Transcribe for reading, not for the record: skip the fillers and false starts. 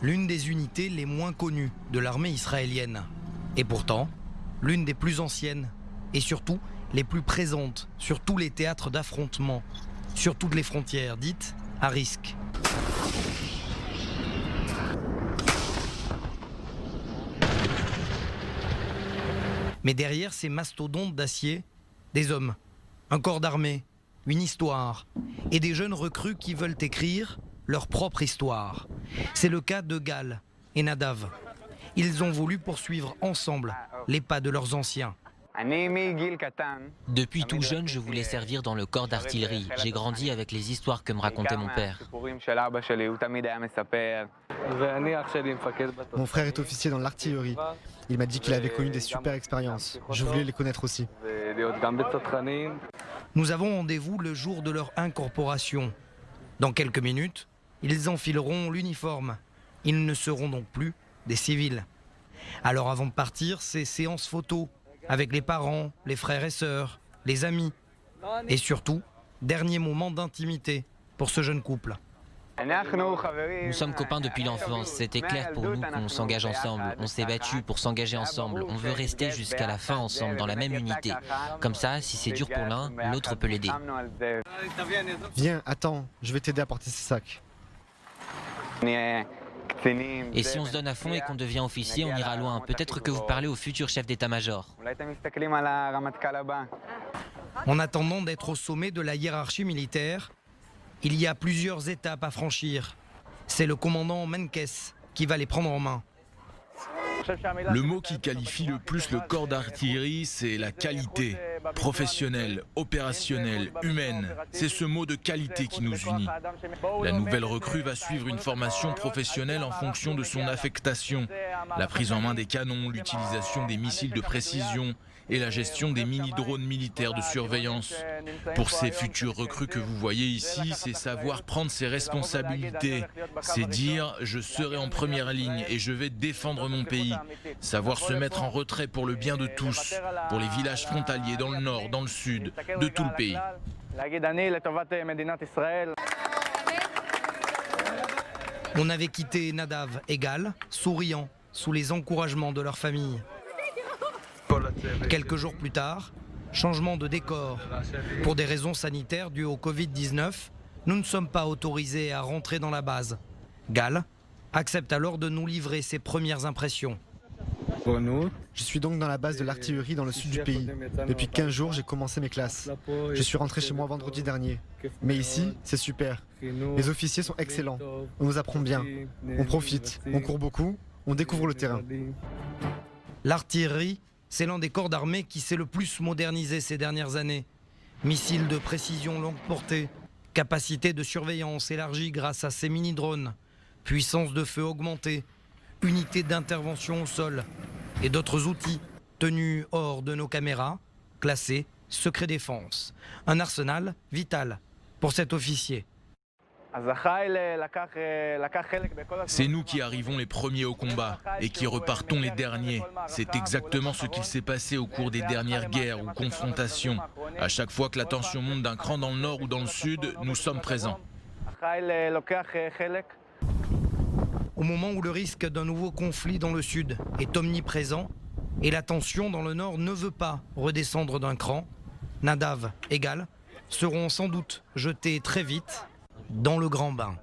l'une des unités les moins connues de l'armée israélienne. Et pourtant, l'une des plus anciennes et surtout les plus présentes sur tous les théâtres d'affrontement, sur toutes les frontières dites à risque. Mais derrière ces mastodontes d'acier, des hommes, un corps d'armée, une histoire et des jeunes recrues qui veulent écrire leur propre histoire. C'est le cas de Gal et Nadav. Ils ont voulu poursuivre ensemble les pas de leurs anciens. Depuis tout jeune, je voulais servir dans le corps d'artillerie. J'ai grandi avec les histoires que me racontait mon père. Mon frère est officier dans l'artillerie. Il m'a dit qu'il avait connu des super expériences. Je voulais les connaître aussi. Nous avons rendez-vous le jour de leur incorporation. Dans quelques minutes, ils enfileront l'uniforme. Ils ne seront donc plus des civils. Alors avant de partir, c'est séance photo avec les parents, les frères et sœurs, les amis. Et surtout, dernier moment d'intimité pour ce jeune couple. Nous sommes copains depuis l'enfance. C'était clair pour nous qu'on s'engage ensemble. On s'est battus pour s'engager ensemble. On veut rester jusqu'à la fin ensemble, dans la même unité. Comme ça, si c'est dur pour l'un, l'autre peut l'aider. Viens, attends, je vais t'aider à porter ces sacs. Et si on se donne à fond et qu'on devient officier, on ira loin. Peut-être que vous parlez au futur chef d'état-major. En attendant d'être au sommet de la hiérarchie militaire, il y a plusieurs étapes à franchir. C'est le commandant Menkes qui va les prendre en main. Le mot qui qualifie le plus le corps d'artillerie, c'est la qualité. Professionnelle, opérationnelle, humaine. C'est ce mot de qualité qui nous unit. La nouvelle recrue va suivre une formation professionnelle en fonction de son affectation. La prise en main des canons, l'utilisation des missiles de précision et la gestion des mini-drones militaires de surveillance. Pour ces futurs recrues que vous voyez ici, c'est savoir prendre ses responsabilités. C'est dire « je serai en première ligne et je vais défendre mon pays ». Savoir se mettre en retrait pour le bien de tous, pour les villages frontaliers dans le nord, dans le sud, de tout le pays. On avait quitté Nadav et Gal, souriant, sous les encouragements de leur famille. Quelques jours plus tard, changement de décor. Pour des raisons sanitaires dues au Covid-19, nous ne sommes pas autorisés à rentrer dans la base. Gal accepte alors de nous livrer ses premières impressions. Je suis donc dans la base de l'artillerie dans le sud du pays. Depuis 15 jours, j'ai commencé mes classes. Je suis rentré chez moi vendredi dernier. Mais ici, c'est super. Les officiers sont excellents. On nous apprend bien. On profite. On court beaucoup. On découvre le terrain. L'artillerie, c'est l'un des corps d'armée qui s'est le plus modernisé ces dernières années. Missiles de précision longue portée, capacité de surveillance élargie grâce à ces mini-drones, puissance de feu augmentée, unité d'intervention au sol et d'autres outils tenus hors de nos caméras, classés secret défense. Un arsenal vital pour cet officier. C'est nous qui arrivons les premiers au combat et qui repartons les derniers. C'est exactement ce qu'il s'est passé au cours des dernières guerres ou confrontations. À chaque fois que la tension monte d'un cran dans le nord ou dans le sud, nous sommes présents. Au moment où le risque d'un nouveau conflit dans le sud est omniprésent et la tension dans le nord ne veut pas redescendre d'un cran, Nadav et Gal seront sans doute jetés très vite dans le grand bain.